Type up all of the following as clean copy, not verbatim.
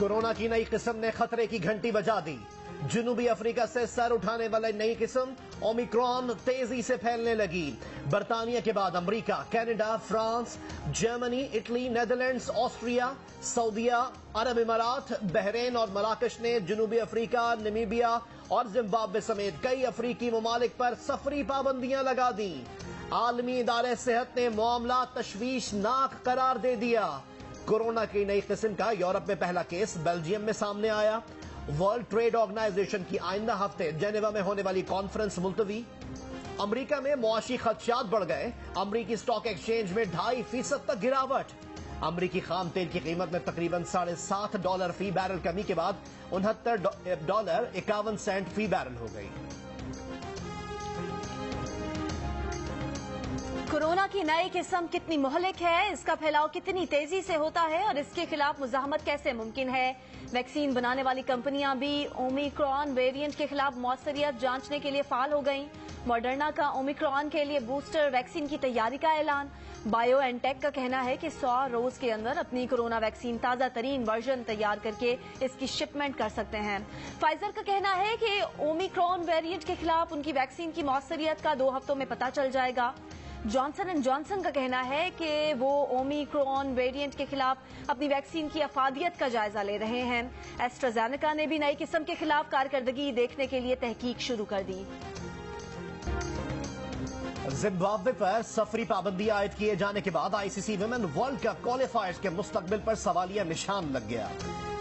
Corona की नई किस्म ने खतरे की घंटी बजा दी। जनूबी अफ्रीका से सर उठाने वाली नई किस्म ओमिक्रॉन तेजी से फैलने लगी। बरतानिया के बाद America, Canada, France, Germany, Italy, Netherlands, Austria, सऊदीया अरब इमारात, बहरीन और मराकश ने जनूबी अफ्रीका, नामीबिया और जिम्बाब्वे समेत कई अफ्रीकी ममालिक पर सफरी पाबंदियां लगा दी। आलमी इदारे सेहत ने मामला तशवीशनाक करार दे दिया। कोरोना की नई किस्म का यूरोप में पहला केस बेल्जियम में सामने आया। वर्ल्ड ट्रेड ऑर्गेनाइजेशन की आइंदा हफ्ते जेनेवा में होने वाली कॉन्फ्रेंस मुलतवी। अमेरिका में मुआशी खदशात बढ़ गए। अमेरिकी स्टॉक एक्सचेंज में 2.5% तक गिरावट। अमेरिकी खाम तेल की कीमत में तकरीबन $7.5 फी बैरल कमी के बाद $69.51 फी बैरल हो गई। कोरोना की नई किस्म कितनी मुहलिक है, इसका फैलाव कितनी तेजी से होता है और इसके खिलाफ मुजाहमत कैसे मुमकिन है। वैक्सीन बनाने वाली कंपनियां भी ओमिक्रॉन वेरिएंट के खिलाफ मौसरियत जांचने के लिए फाल हो गईं। मॉडर्ना का ओमिक्रॉन के लिए बूस्टर वैक्सीन की तैयारी का ऐलान। बायोएनटेक का कहना है कि 100 रोज के अंदर अपनी कोरोना वैक्सीन ताजा तरीन वर्जन तैयार करके इसकी शिपमेंट कर सकते हैं। फाइजर का कहना है कि ओमिक्रॉन वेरिएंट के खिलाफ उनकी वैक्सीन की मौसरियत का 2 हफ्तों में पता चल जाएगा। जॉनसन एंड जॉनसन का कहना है कि वो ओमिक्रॉन वेरिएंट के खिलाफ अपनी वैक्सीन की अफादियत का जायजा ले रहे हैं। एस्ट्राजेनेका ने भी नई किस्म के खिलाफ कारकर्दगी देखने के लिए तहकीक शुरू कर दी। जिम्बाब्वे पर सफरी पाबंदी आयद किए जाने के बाद आईसीसी वुमेन वर्ल्ड कप क्वालिफायर्स के मुस्तकबिल पर सवालिया निशान लग गया।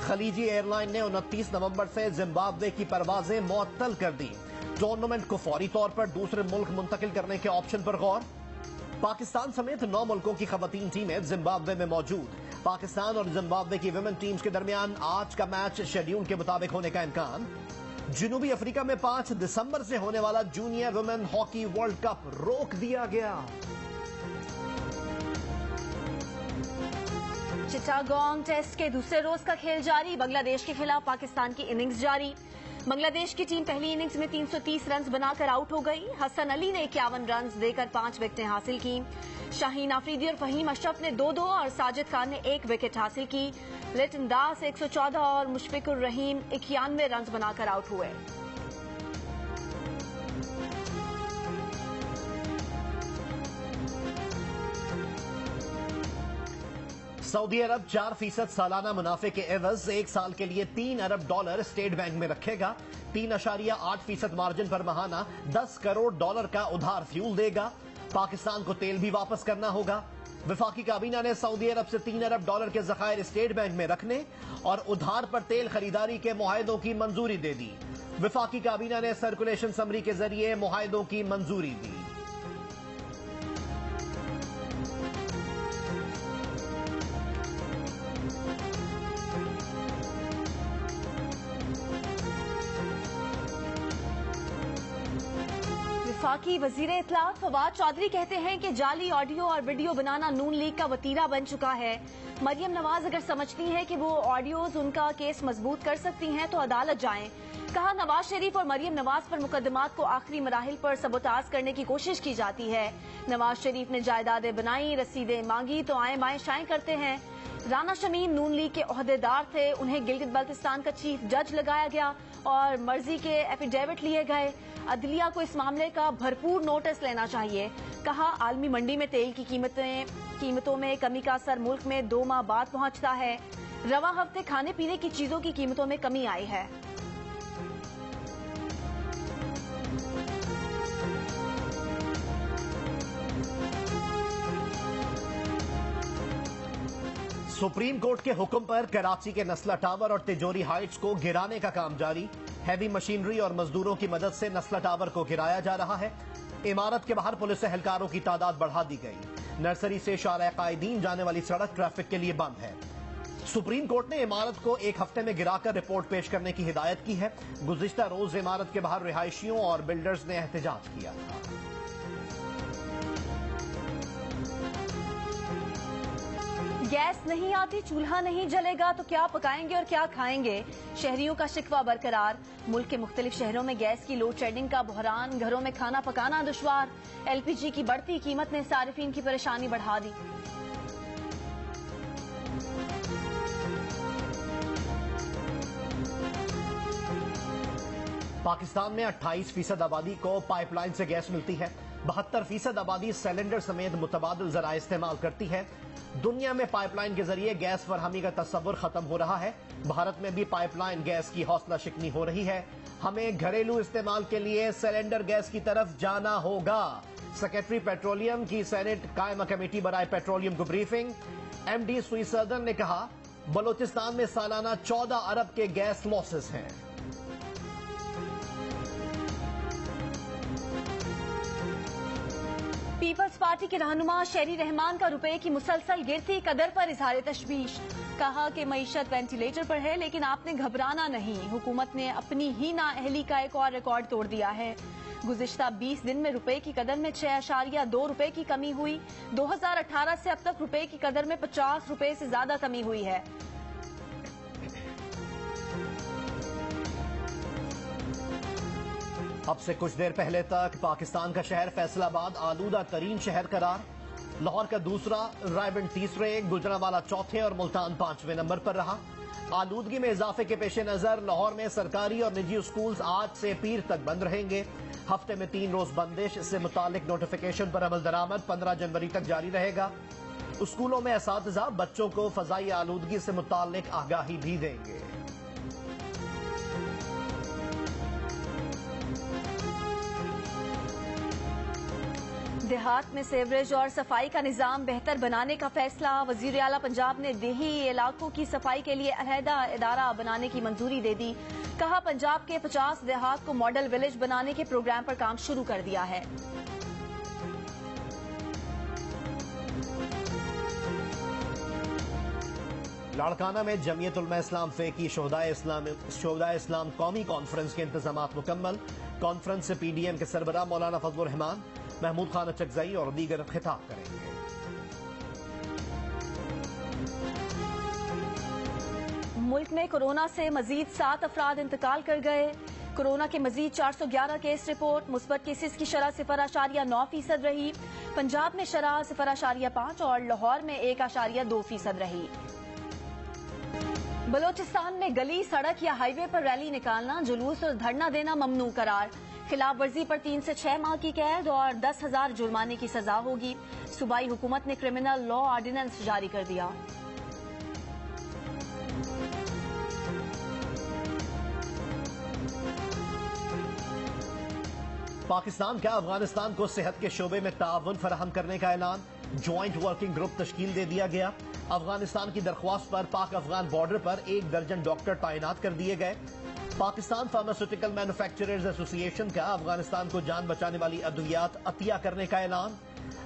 खलीजी एयरलाइन ने 29 नवंबर से जिम्बाब्वे की परवाजें मुअत्तल कर दी। टूर्नामेंट को फौरी तौर पर दूसरे मुल्क मुंतकिल करने के ऑप्शन पर गौर। पाकिस्तान समेत 9 मुल्कों की खवातीन टीमें जिम्बाब्वे में मौजूद। पाकिस्तान और जिम्बाब्वे की विमेन टीम्स के दरमियान आज का मैच शेड्यूल के मुताबिक होने का इम्कान। जनूबी अफ्रीका में 5 दिसंबर से होने वाला junior women hockey world cup रोक दिया गया। चिटागोंग टेस्ट के दूसरे रोज का खेल जारी। बांग्लादेश के खिलाफ पाकिस्तान की इनिंग्स जारी। बांग्लादेश की टीम पहली इनिंग्स में 330 रन बनाकर आउट हो गई। हसन अली ने 51 रन देकर 5 विकेटें हासिल की। शाहीन आफरीदी और फहीम अशरफ ने 2-2 और साजिद खान ने 1 विकेट हासिल की। लिटन दास 114 और मुशफिकुर रहीम 91 रन बनाकर आउट हुए। सऊदी अरब 4% सालाना मुनाफे के एवज 1 साल के लिए $3 अरब स्टेट बैंक में रखेगा। 3.8% मार्जिन पर माहाना $10 करोड़ का उधार फ्यूल देगा। पाकिस्तान को तेल भी वापस करना होगा। वफाकी काबीना ने सऊदी अरब से $3 अरब के जखायर स्टेट बैंक में रखने और उधार पर तेल खरीदारी के मुआहदों की मंजूरी दे दी। वफाकी काबीना ने सर्कुलेशन समरी के जरिए मुआहदों की मंजूरी दी। वफाकी वजीर इत्तलात फवाद चौधरी कहते हैं कि जाली ऑडियो और वीडियो बनाना नून लीग का वतीरा बन चुका है। मरियम नवाज अगर समझती हैं कि वो ऑडियोज उनका केस मजबूत कर सकती हैं तो अदालत जाएं। कहा, नवाज शरीफ और मरियम नवाज पर मुकदमात को आखिरी मराहिल पर सबोताज करने की कोशिश की जाती है। नवाज शरीफ ने जायदादें बनाई, रसीदें मांगी तो आए बाएं शाएं करते हैं। राना शमीम नून लीग के ओहदेदार थे, उन्हें गिलगित बल्तिस्तान का चीफ जज लगाया गया और मर्जी के एफिडेविट लिए गए। अदलिया को इस मामले का भरपूर नोटिस लेना चाहिए। कहा, आलमी मंडी में तेल की कीमतों में कमी का असर मुल्क में 2 माह बाद पहुंचता है। रवा हफ्ते खाने पीने की चीजों की कीमतों में कमी आई है। सुप्रीम कोर्ट के हुक्म पर कराची के नस्ला टावर और तिजोरी हाइट्स को गिराने का काम जारी। हैवी मशीनरी और मजदूरों की मदद से नस्ला टावर को गिराया जा रहा है। इमारत के बाहर पुलिस एहलकारों की तादाद बढ़ा दी गई। नर्सरी से शारा कायदीन जाने वाली सड़क ट्रैफिक के लिए बंद है। सुप्रीम कोर्ट ने इमारत को 1 हफ्ते में गिराकर रिपोर्ट पेश करने की हिदायत की है। गुज़िश्ता रोज इमारत के बाहर रिहायशियों और बिल्डर्स ने एहतजाज किया था। गैस नहीं आती, चूल्हा नहीं जलेगा तो क्या पकाएंगे और क्या खाएंगे। शहरियों का शिकवा बरकरार। मुल्क के मुख्तलिफ शहरों में गैस की लोड शेडिंग का बहरान, घरों में खाना पकाना दुश्वार। एलपीजी की बढ़ती कीमत ने सारिफीन की परेशानी बढ़ा दी। पाकिस्तान में 28% आबादी को पाइपलाइन से गैस मिलती है। 72% आबादी सिलेंडर समेत मुतबादिल जराए इस्तेमाल करती है। दुनिया में पाइपलाइन के जरिए गैस फरहमी का तस्वुर खत्म हो रहा है। भारत में भी पाइपलाइन गैस की हौसला शिकनी हो रही है। हमें घरेलू इस्तेमाल के लिए सिलेंडर गैस की तरफ जाना होगा। सेक्रेटरी पेट्रोलियम की सेनेट कायमा कमेटी बराए पेट्रोलियम को ब्रीफिंग। एमडी सुई सदन ने कहा, बलोचिस्तान में सालाना 14 अरब के गैस लॉसेस हैं। पीपल्स पार्टी के रहनुमा शेरी रहमान का रुपए की मुसलसल गिरती कदर पर इजहार तशवीश। कहा कि मईशत वेंटिलेटर पर है, लेकिन आपने घबराना नहीं। हुकूमत ने अपनी ही नाअहली का एक और रिकॉर्ड तोड़ दिया है। गुज़िश्ता 20 दिन में रुपए की कदर में 6.2 रुपए की कमी हुई। 2018 से अब तक रुपए की कदर में 50 रुपए से ज्यादा कमी हुई है। अब से कुछ देर पहले तक पाकिस्तान का शहर फैसलाबाद आलूदा तरीन शहर करार। लाहौर का दूसरा, रायबंड तीसरे, गुजरांवाला चौथे और मुल्तान 5वें नंबर पर रहा। आलूदगी में इजाफे के पेश नजर लाहौर में सरकारी और निजी स्कूल आज से पीर तक बंद रहेंगे। हफ्ते में 3 रोज बंदिश से मुतालिक नोटिफिकेशन पर अमल दरामद 15 जनवरी तक जारी रहेगा। स्कूलों में असातिज़ा बच्चों को फजाई आलूदगी से मुतालिक आगाही भी देंगे। देहात में सेवरेज और सफाई का निजाम बेहतर बनाने का फैसला। वजीर आला पंजाब ने देही इलाकों की सफाई के लिए अलहदा इदारा बनाने की मंजूरी दे दी। कहा, पंजाब के 50 देहात को मॉडल विलेज बनाने के प्रोग्राम पर काम शुरू कर दिया है। लाड़काना में जमीयत उलमा इस्लाम फे की शोहदाए इस्लाम कौमी कॉन्फ्रेंस के इंतजामात मुकम्मल। कॉन्फ्रेंस से पीडीएम के सरबराह मौलाना फजलुर रहमान, महमूद खान चकजई और दीगर खिताब करेंगे। मुल्क में कोरोना से मजीद 7 अफराद इंतकाल कर गए। कोरोना के मजीद 411 केस रिपोर्ट। मुस्बत केसेस की शरह 0.9% रही। पंजाब में शरह 0.5 और लाहौर में 1.2% रही। बलोचिस्तान में गली, सड़क या हाईवे पर रैली निकालना, जुलूस और धरना देना ममनू करार। खिलाफ वर्जी पर 3 से 6 माह की कैद और 10,000 जुर्माने की सजा होगी। सूबाई हुकूमत ने क्रिमिनल लॉ ऑर्डिनेंस जारी कर दिया। पाकिस्तान का अफगानिस्तान को सेहत के शोबे में ताउन फराहम करने का ऐलान। ज्वाइंट वर्किंग ग्रुप तश्कील दे दिया गया। अफगानिस्तान की दरख्वास्त पर पाक अफगान बॉर्डर पर 1 दर्जन डॉक्टर तैनात कर दिए गए। पाकिस्तान फार्मास्यूटिकल मैन्युफैक्चरर्स एसोसिएशन का अफगानिस्तान को जान बचाने वाली अद्वियात अतिया करने का ऐलान।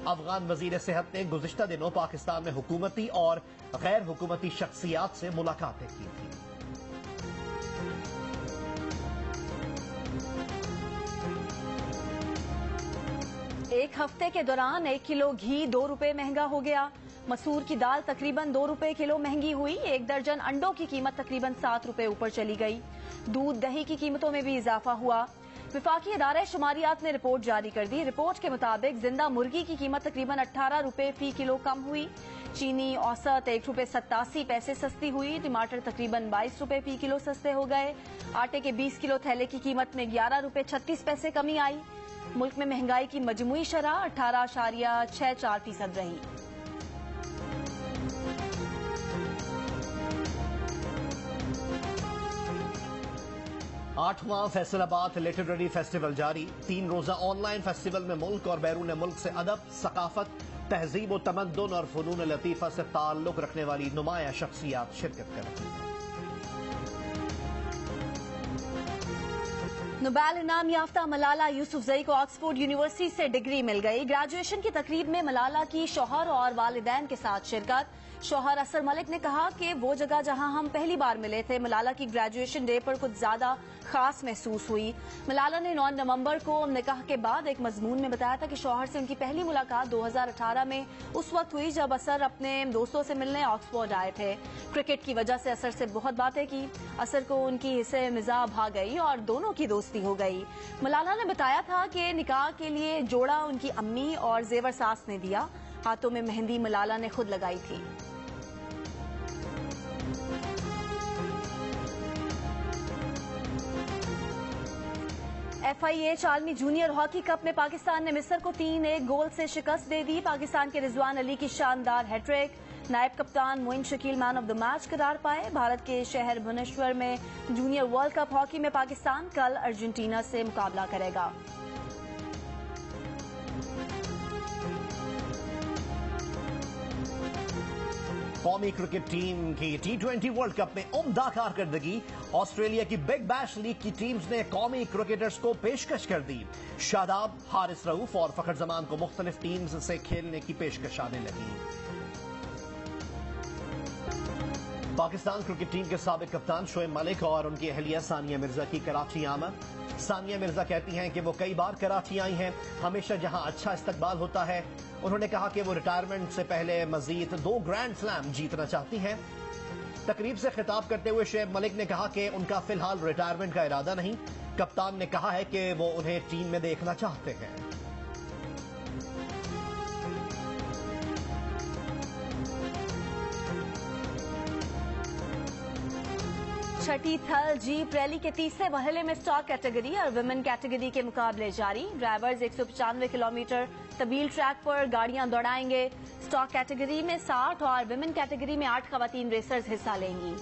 अफगान वजीर सेहत ने गुज़िश्ता दिनों पाकिस्तान में हुकूमती और गैर हुकूमती शख्सियात से मुलाकातें की थी। एक हफ्ते के दौरान 1 किलो घी 2 रुपए महंगा हो गया। मसूर की दाल तकरीबन 2 रुपए किलो महंगी हुई। 1 दर्जन अंडों की कीमत तकरीबन 7 रुपए ऊपर चली गई। दूध, दही की कीमतों में भी इजाफा हुआ। विफाकी इदारे शुमारियात ने रिपोर्ट जारी कर दी। रिपोर्ट के मुताबिक जिंदा मुर्गी की कीमत तकरीबन 18 रुपए फी किलो कम हुई। चीनी औसत 1 रुपए 87 पैसे सस्ती हुई। टमाटर तकरीबन 22 रुपए फी किलो सस्ते हो गए। आटे के 20 किलो थैले की कीमत में 11 रुपए 36 पैसे कमी आई। मुल्क में महंगाई की मजमूई शरह 18.64% रही। आठवां फैसलाबाद लिटरेरी फेस्टिवल जारी। 3 रोजा ऑनलाइन फेस्टिवल में मुल्क और बैरून मुल्क से अदब, सकाफत, तहजीब व तमद्दुन और फनून लतीफ़ा से ताल्लुक रखने वाली नुमाया शख्सियात शिरकत कर रही हैं। नोबेल इनाम याफ्ता मलाला यूसुफजई को ऑक्सफोर्ड यूनिवर्सिटी से डिग्री मिल गई। ग्रेजुएशन की तकरीब में मलाला की शौहर और वालिदैन के साथ शिरकत। शौहर असर मलिक ने कहा कि वो जगह जहां हम पहली बार मिले थे, मलाला की ग्रेजुएशन डे पर कुछ ज्यादा खास महसूस हुई। मलाला ने 9 नवंबर को निकाह के बाद एक मजमून में बताया था कि शौहर से उनकी पहली मुलाकात 2018 में उस वक्त हुई जब असर अपने दोस्तों से मिलने ऑक्सफोर्ड आए थे। क्रिकेट की वजह से असर से बहुत बातें की। असर को उनकी हिस्से मिजाज भा गई और दोनों की दोस्ती हो गई। मलाला ने बताया था कि निकाह के लिए जोड़ा उनकी अम्मी और जेवर सास ने दिया। हाथों में मेहंदी मलाला ने खुद लगाई थी। FIH आलमी जूनियर हॉकी कप में पाकिस्तान ने मिस्र को 3-1 गोल से शिकस्त दे दी। पाकिस्तान के रिजवान अली की शानदार हैट्रिक, नायब कप्तान Moin Shakeel man of the match करार पाए। भारत के शहर भुवनेश्वर में जूनियर वर्ल्ड कप हॉकी में पाकिस्तान कल अर्जेंटीना से मुकाबला करेगा। कौमी क्रिकेट टीम की T20 वर्ल्ड कप में उम्दा कारकर्दगी। ऑस्ट्रेलिया की बिग बैश लीग की टीम्स ने कौमी क्रिकेटर्स को पेशकश कर दी। शादाब, हारिस रऊफ और फखर जमान को मुख्तलिफ टीम्स से खेलने की पेशकश आने लगी। पाकिस्तान क्रिकेट टीम के साबिक कप्तान शोएब मलिक और उनकी अहलिया सानिया मिर्जा की कराची आमद। सानिया मिर्जा कहती हैं कि वो कई बार कराची आई हैं, हमेशा जहां अच्छा इस्तकबाल होता है। उन्होंने कहा कि वो रिटायरमेंट से पहले मजीद 2 ग्रैंड स्लैम जीतना चाहती हैं। तकरीब से खिताब करते हुए शोएब मलिक ने कहा कि उनका फिलहाल रिटायरमेंट का इरादा नहीं। कप्तान ने कहा है कि वो उन्हें टीम में देखना चाहते हैं। छठी थल जीप रैली के तीसरे मरहले में स्टॉक कैटेगरी और विमेन कैटेगरी के मुकाबले जारी। ड्राइवर्स 195 किलोमीटर तवील ट्रैक पर गाड़ियां दौड़ाएंगे। स्टॉक कैटेगरी में 60 और विमेन कैटेगरी में 8 खवातीन रेसर्स हिस्सा लेंगी।